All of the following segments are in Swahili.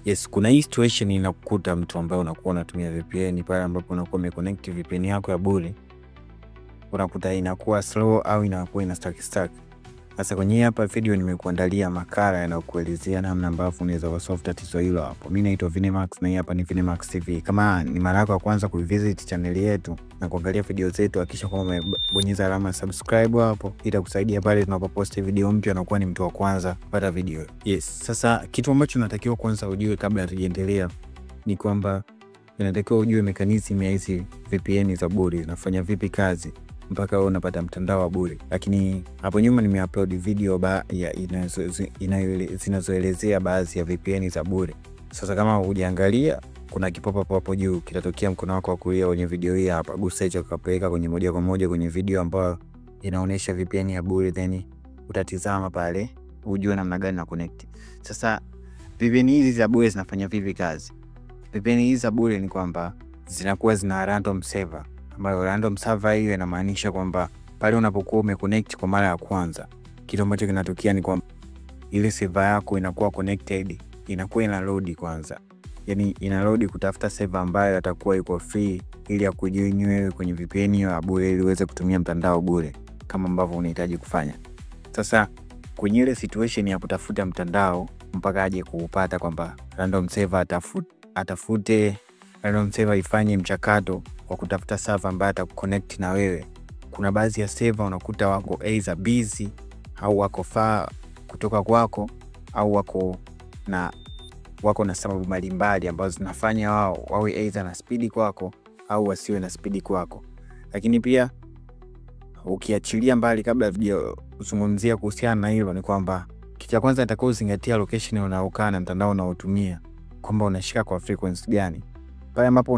Yes, kuna hii situation inakukuta mtu ambaye unakuwa unatumia VPN pale ambapo unakuwa umeconnect VPN yako ya bure. Unakuta inakuwa slow au inakuwa ina stuck. Sasa kwenye hapa video nimekuandalia makala yanayokuelezea namna ambavyo unaweza kusolve tatizo hilo hapo. Mimi naitwa Vinemax na hii hapa ni Vinemax TV. Kama ni mara yako ya kwanza kuvisit channel yetu na kuangalia video zetu, hakikisha kwamba umebonyeza alama subscribe hapo. Itakusaidia pale tunapopost video mpya na kuwa ni mtu wa kwanza kupata video. Yes, sasa kitu ambacho unatakiwa kwanza ujue kabla tuendelee ni kwamba unatakiwa ujue mechanism ya hizi VPN za bure zinafanya vipi kazi mpaka wewe unapata mtandao wa bure. Lakini hapo nyuma nimeupload video zinazoelezea baadhi ya VPN za bure. Sasa kama hujaangalia, kuna kipopa hapo juu kitatokea mkono wako wa kulia kwenye video hii hapa. Gusa hicho kupeleka kwenye moja kwa moja kwenye video ambayo inaonyesha VPN ya bure, then utatizama pale ujue namna gani na connect. Sasa VPN hizi za bure zinafanya vipi kazi? VPN hizi za bure ni kwamba zinakuwa zina random server, ambayo random server hiyo inamaanisha kwamba pale unapokuwa umeconnect kwa mara ya kwanza, kitu ambacho kinatokea ni kwamba ile server yako inakuwa connected, inakuwa ina load kwanza. Yaani ina load kutafuta server ambayo atakuwa iko free ili akujoin wewe kwenye VPN ya bure ili uweze kutumia mtandao bure kama ambavyo unahitaji kufanya. Sasa kwenye ile situation ya kutafuta mtandao mpaka aje kuupata, kwamba random server atafute random server ifanye mchakato wa kutafuta server ambayo atakuconnect na wewe. Kuna baadhi ya server unakuta wako either busy au wako far kutoka kwako au wako na sababu mbalimbali ambazo zinafanya wao wawe either na speed kwako au wasiwe na speed kwako. Lakini pia ukiachilia mbali, kabla video uzungumzia kuhusiana na hilo, ni kwamba kitu cha kwanza nitakao uzingatia location unaokaa na mtandao unaotumia, kwamba unashika kwa frequency gani. Pale ambapo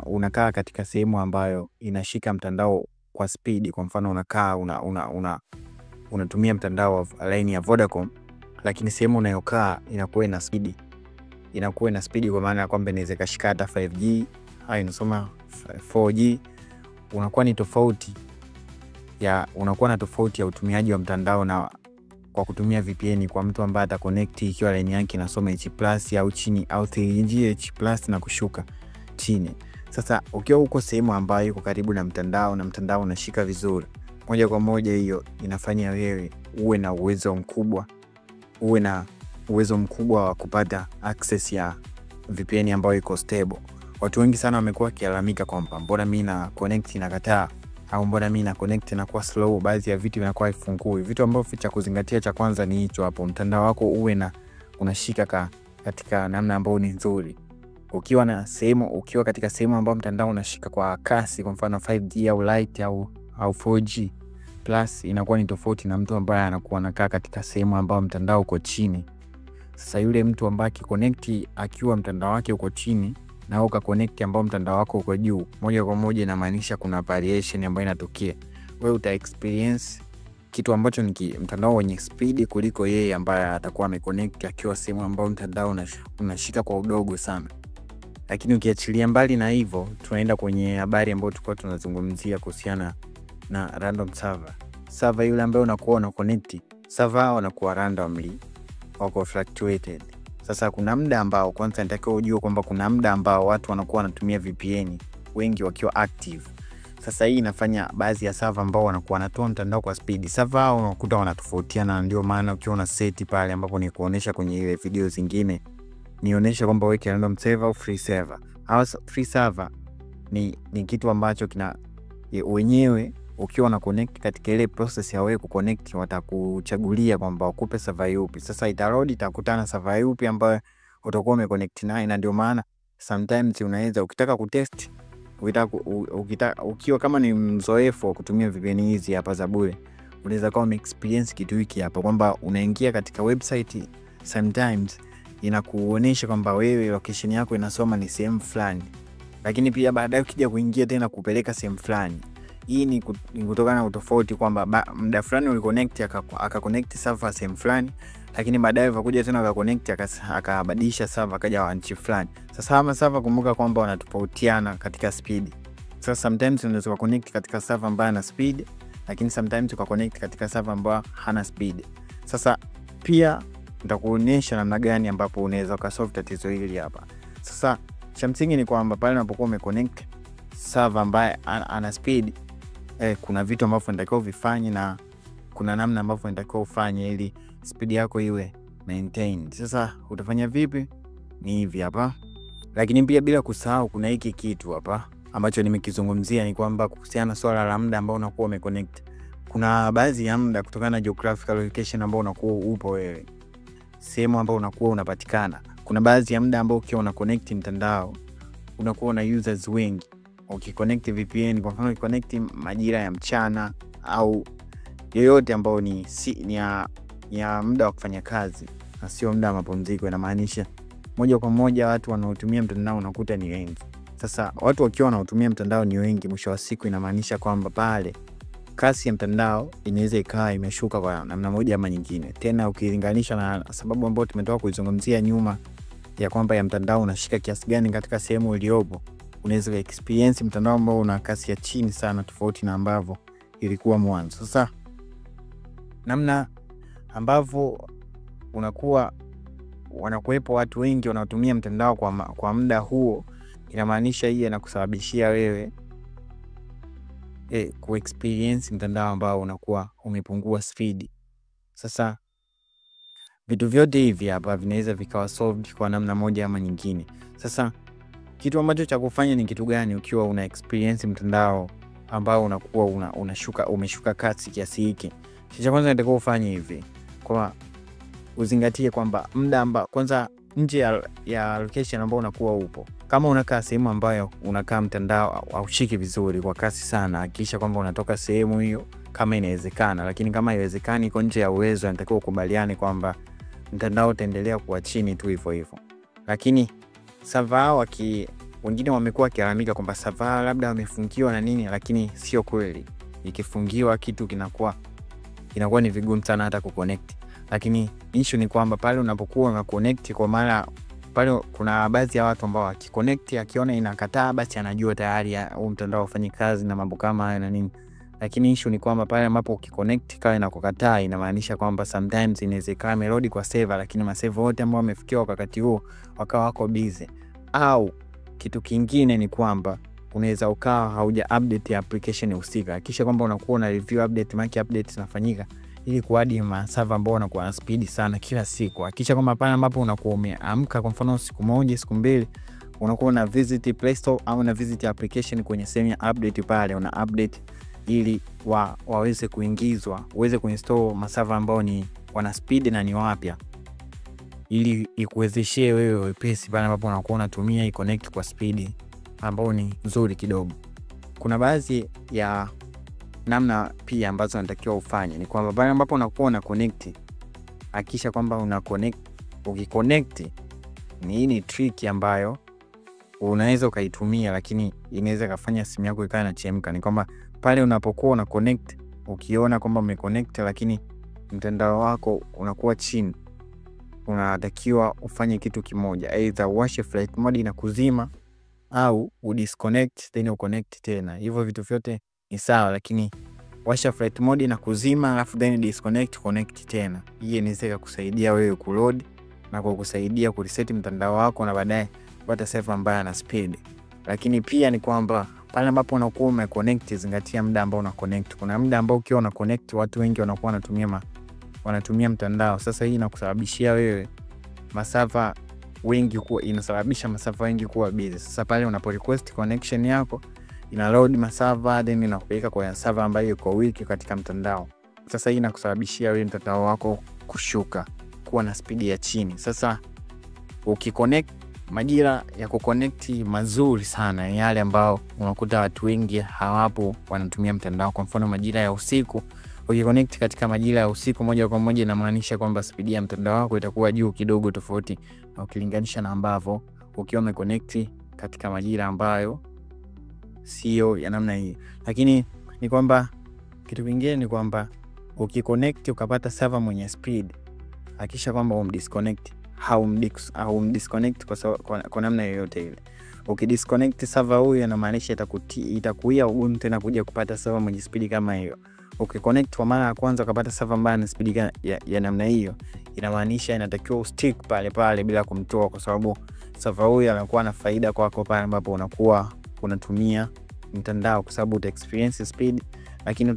unakaa katika sehemu ambayo inashika mtandao kwa speed, kwa mfano unakaa unatumia mtandao wa line ya Vodacom, lakini sehemu unayokaa inakuwa ina speed kwa maana kwamba inaweza kashika hata 5G au inasoma 4G, unakuwa na tofauti ya utumiaji wa mtandao na kwa kutumia VPN kwa mtu ambaye ata connect ikiwa line yake inasoma H+ au chini au 3G H+ na kushuka chini. Sasa ukiwa uko sehemu ambayo iko karibu na mtandao unashika vizuri, moja kwa moja hiyo inafanya wewe uwe na uwezo mkubwa wa kupata access ya VPN ambayo iko stable. Watu wengi sana wamekuwa wakilalamika kwamba mbona mimi na connect inakataa, au mbona mimi na connect inakuwa slow, baadhi ya vitu vinakuwa haifungui. Vitu ambavyo cha kuzingatia cha kwanza ni hicho hapo, mtandao wako uwe unashika katika namna ambayo ni nzuri. Ukiwa katika sehemu ambayo mtandao unashika kwa kasi, kwa mfano 5G au light au 4G plus, inakuwa ni tofauti na mtu ambaye anakuwa anakaa katika sehemu ambayo mtandao uko chini. Sasa yule mtu ambaye connect akiwa mtandao wake uko chini na uka connect ambao mtandao wako uko juu, moja kwa moja inamaanisha kuna variation ambayo inatokea. Wewe uta experience kitu ambacho ni mtandao wenye speed kuliko yeye ambaye atakuwa ameconnect akiwa sehemu ambayo mtandao unashika kwa udogo sana. Lakini ukiachilia mbali na hivyo, tunaenda kwenye habari ambayo tulikuwa tunazungumzia kuhusiana na random server. Server yule ambaye unakuwa una connect, server wanakuwa randomly, wako fluctuated. Sasa kuna muda ambao kwanza nitakiwa ujue kwamba kuna muda ambao watu wanakuwa wanatumia VPN wengi wakiwa active. Sasa hii inafanya baadhi ya server ambao wanakuwa wanatoa mtandao kwa speed, server unakuta wanatofautiana. Ndio maana ukiwa una set pale ambapo ni kuonesha kwenye ile video zingine, nionyesha kwamba weke random server au free server. Au free server ni kitu ambacho wenyewe ukiwa na connect katika ile process ya wewe kuconnect, watakuchagulia kwamba ukupe server yupi. Sasa itarodi itakutana server yupi ambayo utakuwa umeconnect naye. Na ndio maana sometimes unaweza ukitaka kutest, ukiwa kama ni mzoefu wa kutumia VPN hizi hapa za bure, unaweza kama experience kitu hiki hapa, kwamba unaingia katika website, sometimes inakuonyesha kwamba wewe location yako inasoma ni sehemu fulani, lakini pia baadaye ukija kuingia tena kupeleka sehemu fulani. Hii ni kutokana na utofauti kwamba muda fulani uliconnect aka-connect server sehemu fulani, lakini baadaye ukakuja tena aka-connect akabadilisha server akaja wa nchi fulani. Sasa kama server, kumbuka kwamba wanatofautiana katika speed. Sasa sometimes unaweza connect katika server ambayo ina speed, lakini sometimes uka connect katika server ambayo hana speed. Sasa pia nitakuonyesha namna gani ambapo unaweza kusolve tatizo hili hapa. Sasa cha msingi ni kwamba pale unapokuwa umeconnect server ambaye ana speed, kuna vitu ambavyo unatakiwa vifanye na kuna namna ambavyo unatakiwa ufanye ili speed yako iwe maintain. Sasa utafanya vipi? Ni hivi hapa. Lakini pia bila kusahau kuna hiki kitu hapa ambacho nimekizungumzia, ni kwamba kuhusiana na swala la muda ambao unakuwa umeconnect. Kuna baadhi ya muda kutokana na geographical location ambao unakuwa upo wewe, sehemu ambao unakuwa unapatikana, kuna baadhi ya muda ambao ukiwa una connect mtandao unakuwa na users wengi. Ukiconnect VPN, kwa mfano ukiconnect majira ya mchana au yoyote ambao ni ya muda wa kufanya kazi na sio muda wa mapumziko, inamaanisha moja kwa moja watu wanaotumia mtandao unakuta ni wengi. Sasa watu wakiwa wanaotumia mtandao ni wengi, mwisho wa siku inamaanisha kwamba pale kasi ya mtandao inaweza ikawa imeshuka kwa namna moja ama nyingine. Tena ukilinganisha na sababu ambayo tumetoka kuizungumzia nyuma ya kwamba ya mtandao unashika kiasi gani katika sehemu iliyopo, unaweza experience mtandao ambao una kasi ya chini sana tofauti na ambavyo ilikuwa mwanzo. Sasa namna ambavyo wanakuwepo watu wengi wanaotumia mtandao kwa muda huo, inamaanisha hii inakusababishia wewe kuexperience mtandao ambao unakuwa umepungua speed. Sasa vitu vyote hivi hapa vinaweza vikawa solved kwa namna moja ama nyingine. Sasa kitu ambacho cha kufanya ni kitu gani ukiwa una experience mtandao ambao unakuwa umeshuka kasi kiasi hiki? Cha kwanza nataka ufanye hivi, kwa uzingatie kwamba muda ambao kwanza nje ya location ambao unakuwa upo, kama unakaa sehemu ambayo unakaa mtandao haushiki vizuri kwa kasi sana, hakikisha kwamba unatoka sehemu hiyo kama inawezekana. Lakini kama haiwezekani, iko nje ya uwezo, unatakiwa ukubaliane kwamba mtandao utaendelea kuwa chini tu hivyo hivyo. Lakini server wengine wamekuwa wakilalamika kwamba server labda wamefungiwa na nini, lakini sio kweli. Ikifungiwa kitu inakuwa ni vigumu sana hata kuconnect. Lakini issue ni kwamba pale unapokuwa una connect, kwa maana pale kuna baadhi ya watu ambao akiconnect akiona inakataa, basi anajua tayari huo mtandao ufanye kazi na mambo kama haya na nini. Lakini issue ni kwamba pale ambapo ukiconnect kama inakukataa, inamaanisha kwamba sometimes inawezekana imerudi kwa server, lakini maserver wote ambao wamefikiwa wakati huo wakawa wako busy. Au kitu kingine ni kwamba unaweza ukawa hauja update application husika. Hakikisha kwamba unakuwa una review update, maki updates zinafanyika ili kuadi maserver ambao wanakuwa na speed sana kila siku. Hakikisha kwamba pale ambapo unakuwa umeamka, kwa mfano siku moja siku mbili, unakuwa na visit Play Store au na visit application kwenye sehemu ya update, pale una update ili waweze kuingizwa, uweze kuinstall maserver ambao ni wana speed na ni wapya, ili ikuwezeshie wewe wepesi pale ambapo unakuwa unatumia i-connect kwa speed ambao ni nzuri kidogo. Kuna baadhi ya namna pia ambazo unatakiwa ufanye, ni kwamba pale ambapo unakuwa una connect, hakikisha kwamba una connect. Ukiconnect ni trick ambayo unaweza ukaitumia, lakini inaweza kufanya simu yako ikae na chemka. Ni kwamba pale unapokuwa una connect, ukiona kwamba umeconnect lakini mtandao wako unakuwa chini, unatakiwa ufanye kitu kimoja, either washe flight mode na kuzima au udisconnect then uconnect tena. Hivyo vitu vyote ni sawa, lakini washa flight mode na kuzima alafu then disconnect, connect tena. Hii inaweza kusaidia wewe kuload na kukusaidia kureset mtandao wako na baadaye kupata server ambayo ina speed. Lakini pia ni kwamba pale ambapo unakuwa umeconnect, zingatia muda ambao una connect. Kuna muda ambao ukiwa una connect watu wengi wanakuwa wanatumia mtandao. Sasa hii inakusababishia wewe maserver wengi inasababisha maserver wengi kuwa busy. Sasa pale unapo request connection yako, ina load maserver then inakupeleka kwa server ambayo iko weak katika mtandao. Sasa hii inakusababishia wewe mtandao wako kushuka, kuwa na speed ya chini. Sasa ukiconnect, majira ya kuconnect mazuri sana ni yale ambao unakuta watu wengi hawapo wanatumia mtandao. Kwa mfano majira ya usiku, ukiconnect katika majira ya usiku moja kwa moja, inamaanisha kwamba speed ya mtandao wako itakuwa juu kidogo, tofauti na ukilinganisha na ambavyo ukiwa umeconnect katika majira ambayo sio ya namna hii. Lakini ni kwamba kitu kingine ni kwamba ukiconnect ukapata server mwenye speed, hakikisha kwamba umdisconnect au umdisconnect kwa namna yoyote ile. Ukidisconnect server huyo, inamaanisha itakuia ugumu tena kuja kupata server mwenye speed kama hiyo. ukiconnect kwa mara ya kwanza ukapata server ambayo ina speed ya namna hiyo, inamaanisha inatakiwa ustick pale pale bila kumtoa, kwa sababu server huyo anakuwa na faida kwako pale ambapo unakuwa unatumia mtandao, kwa sababu uta experience speed. Lakini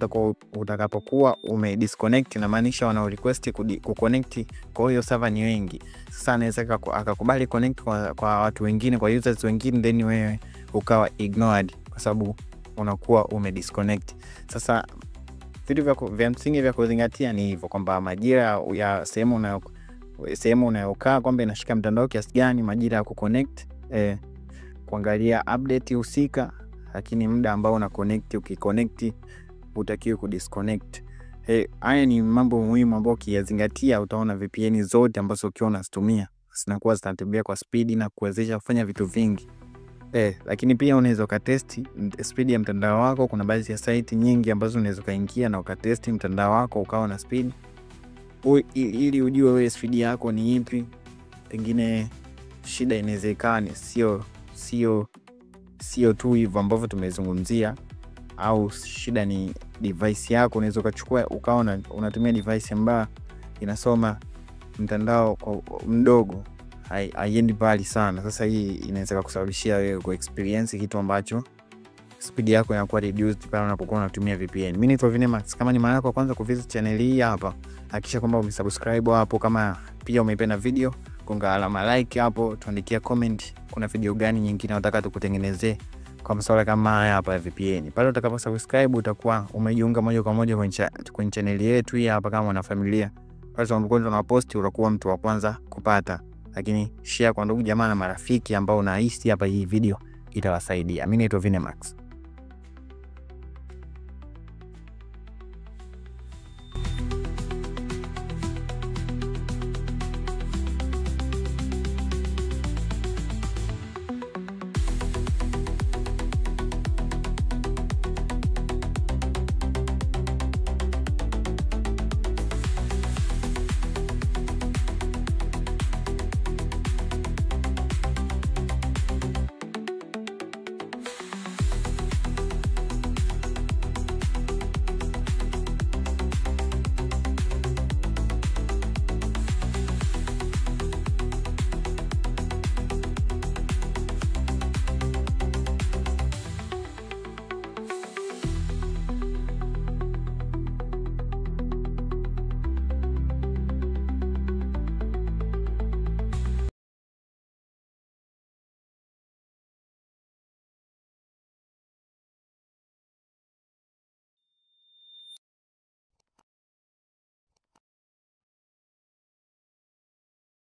utakapokuwa umedisconnect, inamaanisha wana request kuconnect kwa hiyo server ni wengi. Sasa anaweza akakubali connect kwa watu wengine, kwa users wengine, then wewe ukawa ignored kwa sababu unakuwa umedisconnect. Sasa vitu vya msingi vya kuzingatia ni hivyo, kwamba majira ya sehemu unayokaa kwamba inashika mtandao kiasi gani, majira ya kuconnect, kuangalia update husika, lakini muda ambao una connect, ukiconnect utakiwa kudisconnect. Haya ni mambo muhimu ambayo ukiyazingatia utaona VPN zote ambazo ukiwa unazitumia zinakuwa zinatembea kwa speed na kuwezesha kufanya vitu vingi. Lakini pia unaweza ukatesti speed ya mtandao wako. Kuna baadhi ya site nyingi ambazo unaweza kaingia na ukatesti mtandao wako ukawa na speed, ili ujue wewe speed yako ni ipi. Pengine shida inawezekana sio tu hivyo ambavyo tumezungumzia, au shida ni device yako. Unaweza ukachukua ukaona unatumia device ambayo inasoma mtandao kwa mdogo, haiendi mbali sana. Sasa hii inaweza kusababishia wewe ku experience kitu ambacho speed yako inakuwa reduced pale unapokuwa unatumia VPN. Mimi ni Vinemax. Kama ni mara yako kwanza kuvisit channel hii hapa, hakikisha kwamba umesubscribe hapo. Kama pia umeipenda video, gonga alama like hapo, tuandikia comment kuna video gani nyingine unataka tukutengenezee kwa masuala kama haya hapa ya VPN. Pale utakaposubscribe utakuwa umejiunga moja kwa moja kwenye channel yetu hii hapa kama una familia. Pale tunapokuwa tunapost utakuwa mtu wa kwanza kupata. Lakini share kwa ndugu jamaa na marafiki ambao unahisi hapa hii video itawasaidia. Mimi ni Vinemax.